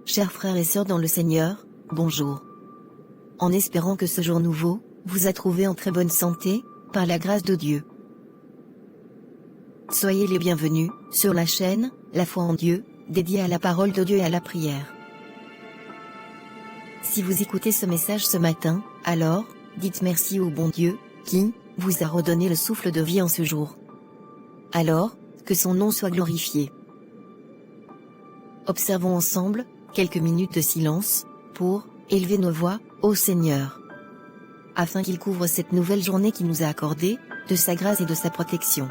chers frères et sœurs dans le Seigneur, bonjour. En espérant que ce jour nouveau vous a trouvé en très bonne santé, par la grâce de Dieu. Soyez les bienvenus sur la chaîne La foi en Dieu, dédiée à la parole de Dieu et à la prière. Si vous écoutez ce message ce matin, alors, dites merci au bon Dieu, qui vous a redonné le souffle de vie en ce jour. Alors, que son nom soit glorifié. Observons ensemble quelques minutes de silence pour élever nos voix au Seigneur, afin qu'il couvre cette nouvelle journée qu'il nous a accordée de sa grâce et de sa protection.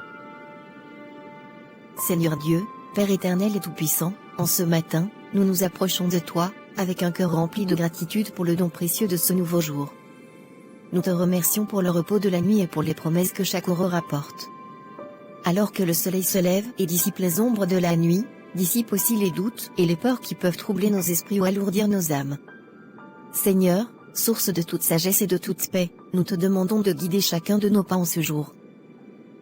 Seigneur Dieu, Père éternel et tout-puissant, en ce matin, nous nous approchons de toi, avec un cœur rempli de gratitude pour le don précieux de ce nouveau jour. Nous te remercions pour le repos de la nuit et pour les promesses que chaque aurore apporte. Alors que le soleil se lève et dissipe les ombres de la nuit, dissipe aussi les doutes et les peurs qui peuvent troubler nos esprits ou alourdir nos âmes. Seigneur, source de toute sagesse et de toute paix, nous te demandons de guider chacun de nos pas en ce jour.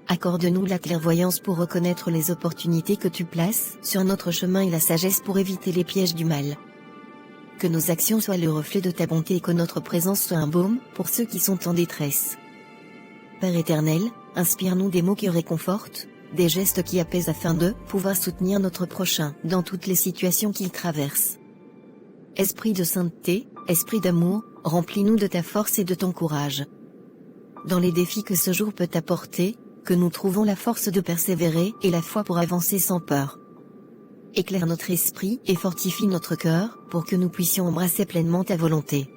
Accorde-nous la clairvoyance pour reconnaître les opportunités que tu places sur notre chemin et la sagesse pour éviter les pièges du mal. Que nos actions soient le reflet de ta bonté et que notre présence soit un baume pour ceux qui sont en détresse. Père éternel, inspire-nous des mots qui réconfortent, des gestes qui apaisent afin de pouvoir soutenir notre prochain dans toutes les situations qu'il traverse. Esprit de sainteté, esprit d'amour, remplis-nous de ta force et de ton courage. Dans les défis que ce jour peut apporter, que nous trouvons la force de persévérer et la foi pour avancer sans peur. Éclaire notre esprit et fortifie notre cœur pour que nous puissions embrasser pleinement ta volonté.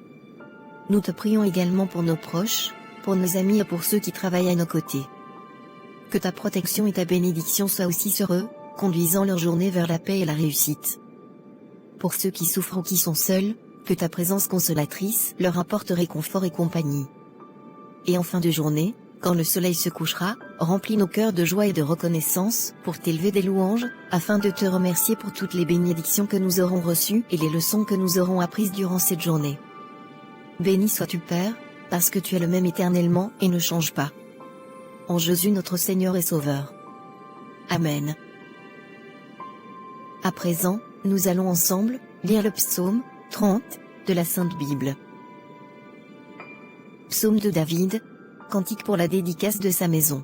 Nous te prions également pour nos proches, pour nos amis et pour ceux qui travaillent à nos côtés. Que ta protection et ta bénédiction soient aussi sur eux, conduisant leur journée vers la paix et la réussite. Pour ceux qui souffrent ou qui sont seuls, que ta présence consolatrice leur apporte réconfort et compagnie. Et en fin de journée, quand le soleil se couchera, remplis nos cœurs de joie et de reconnaissance pour t'élever des louanges, afin de te remercier pour toutes les bénédictions que nous aurons reçues et les leçons que nous aurons apprises durant cette journée. Béni sois-tu Père, parce que tu es le même éternellement et ne change pas. En Jésus notre Seigneur et Sauveur. Amen. À présent, nous allons ensemble lire le psaume 30 de la Sainte Bible. Psaume de David, cantique pour la dédicace de sa maison.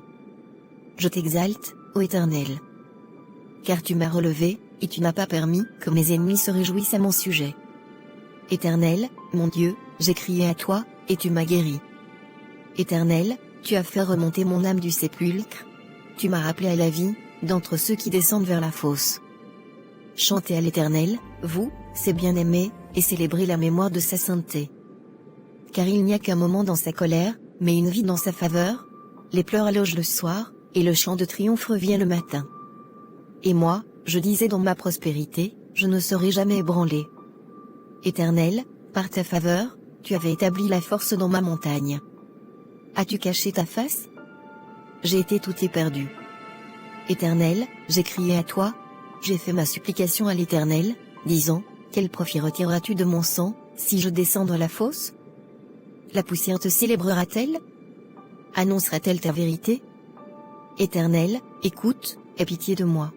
Je t'exalte, ô Éternel. Car tu m'as relevé, et tu n'as pas permis que mes ennemis se réjouissent à mon sujet. Éternel, mon Dieu, j'ai crié à toi, et tu m'as guéri. Éternel, tu as fait remonter mon âme du sépulcre. Tu m'as rappelé à la vie, d'entre ceux qui descendent vers la fosse. Chantez à l'Éternel, vous, ses bien-aimés, et célébrez la mémoire de sa sainteté. Car il n'y a qu'un moment dans sa colère, mais une vie dans sa faveur. Les pleurs allogent le soir, et le chant de triomphe revient le matin. Et moi, je disais dans ma prospérité, je ne serai jamais ébranlé. Éternel, par ta faveur, tu avais établi la force dans ma montagne. As-tu caché ta face? J'ai été tout éperdu. Éternel, j'ai crié à toi, j'ai fait ma supplication à l'Éternel, disant, quel profit retireras-tu de mon sang, si je descends dans la fosse? La poussière te célébrera-t-elle? Annoncera-t-elle ta vérité? Éternel, écoute, aie pitié de moi.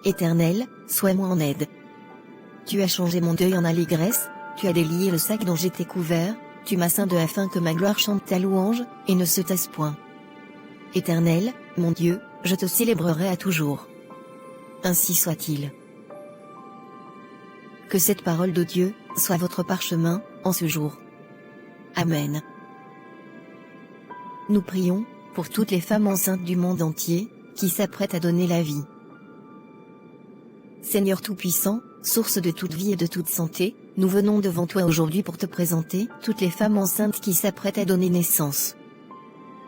Éternel, sois-moi en aide. Tu as changé mon deuil en allégresse, tu as délié le sac dont j'étais couvert, tu m'as ceint de afin que ma gloire chante ta louange, et ne se tasse point. Éternel, mon Dieu, je te célébrerai à toujours. Ainsi soit-il. Que cette parole de Dieu soit votre parchemin, en ce jour. Amen. Nous prions pour toutes les femmes enceintes du monde entier, qui s'apprêtent à donner la vie. Seigneur Tout-Puissant, source de toute vie et de toute santé, nous venons devant toi aujourd'hui pour te présenter toutes les femmes enceintes qui s'apprêtent à donner naissance.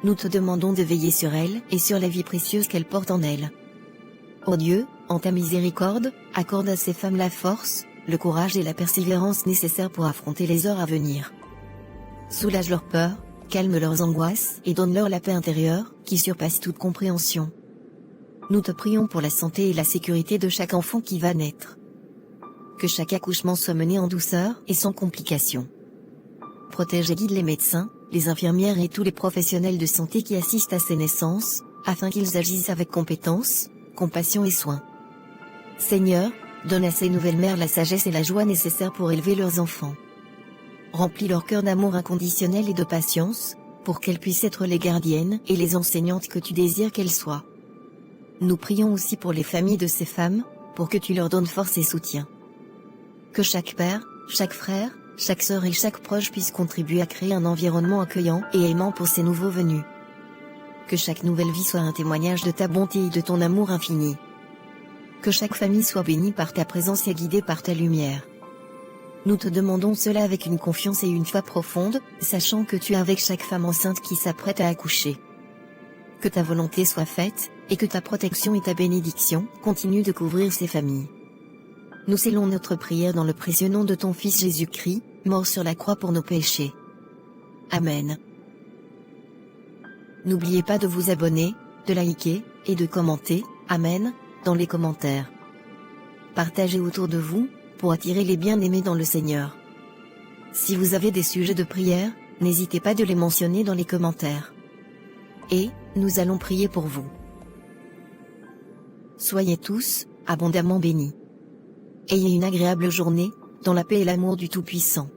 Nous te demandons de veiller sur elles et sur la vie précieuse qu'elles portent en elles. Ô Dieu, en ta miséricorde, accorde à ces femmes la force, le courage et la persévérance nécessaires pour affronter les heures à venir. Soulage leurs peurs, calme leurs angoisses et donne-leur la paix intérieure, qui surpasse toute compréhension. Nous te prions pour la santé et la sécurité de chaque enfant qui va naître. Que chaque accouchement soit mené en douceur et sans complications. Protège et guide les médecins, les infirmières et tous les professionnels de santé qui assistent à ces naissances, afin qu'ils agissent avec compétence, compassion et soin. Seigneur, Donne à ces nouvelles mères la sagesse et la joie nécessaires pour élever leurs enfants. Remplis leur cœur d'amour inconditionnel et de patience, pour qu'elles puissent être les gardiennes et les enseignantes que tu désires qu'elles soient. Nous prions aussi pour les familles de ces femmes, pour que tu leur donnes force et soutien. Que chaque père, chaque frère, chaque sœur et chaque proche puisse contribuer à créer un environnement accueillant et aimant pour ces nouveaux venus. Que chaque nouvelle vie soit un témoignage de ta bonté et de ton amour infini. Que chaque famille soit bénie par ta présence et guidée par ta lumière. Nous te demandons cela avec une confiance et une foi profonde, sachant que tu es avec chaque femme enceinte qui s'apprête à accoucher. Que ta volonté soit faite, et que ta protection et ta bénédiction continuent de couvrir ces familles. Nous scellons notre prière dans le précieux nom de ton Fils Jésus-Christ, mort sur la croix pour nos péchés. Amen. N'oubliez pas de vous abonner, de liker, et de commenter, Amen, dans les commentaires. Partagez autour de vous, pour attirer les bien-aimés dans le Seigneur. Si vous avez des sujets de prière, n'hésitez pas de les mentionner dans les commentaires. Et, nous allons prier pour vous. Soyez tous, abondamment bénis. Ayez une agréable journée, dans la paix et l'amour du Tout-Puissant.